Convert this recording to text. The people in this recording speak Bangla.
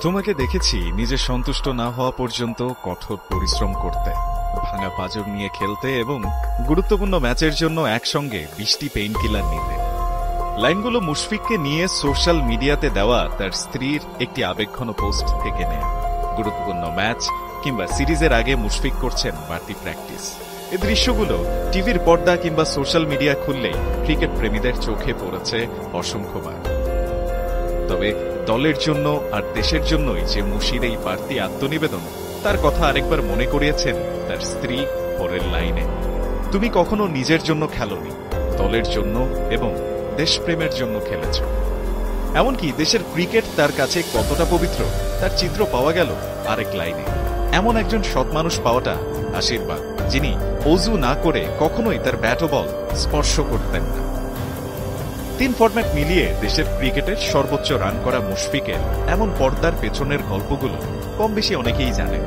তোমাকে দেখেছি নিজে সন্তুষ্ট না হওয়া পর্যন্ত কঠোর পরিশ্রম করতে, ভাঙা পাঁজর নিয়ে খেলতে এবং গুরুত্বপূর্ণ ম্যাচের জন্য একসঙ্গে 20টি পেইন কিলার নিতে। লাইনগুলো মুশফিককে নিয়ে সোশ্যাল মিডিয়াতে দেওয়া তার স্ত্রীর একটি আবেগঘন পোস্ট থেকে নেয়া। গুরুত্বপূর্ণ ম্যাচ কিংবা সিরিজের আগে মুশফিক করছেন বাড়তি প্র্যাকটিস। এই দৃশ্যগুলো টিভির পর্দা কিংবা সোশ্যাল মিডিয়া খুললেই ক্রিকেট প্রেমীদের চোখে পড়েছে অসংখ্যবার। তবে দলের জন্য আর দেশের জন্যই যে মুশির এই বাড়তি আত্মনিবেদন, তার কথা আরেকবার মনে করিয়েছেন তার স্ত্রী পরের লাইনে। তুমি কখনো নিজের জন্য খেলোনি, দলের জন্য এবং দেশপ্রেমের জন্য খেলেছ। এমনকি দেশের ক্রিকেট তার কাছে কতটা পবিত্র তার চিত্র পাওয়া গেল আরেক লাইনে। এমন একজন সৎ মানুষ পাওয়াটা আশীর্বাদ, যিনি অজু না করে কখনোই তার ব্যাট ও বল স্পর্শ করতেন না। 3 ফরম্যাট মিলিয়ে দেশের ক্রিকেটের সর্বোচ্চ রান করা মুশফিকের এমন পর্দার পেছনের গল্পগুলো কম বেশি অনেকেই জানেন।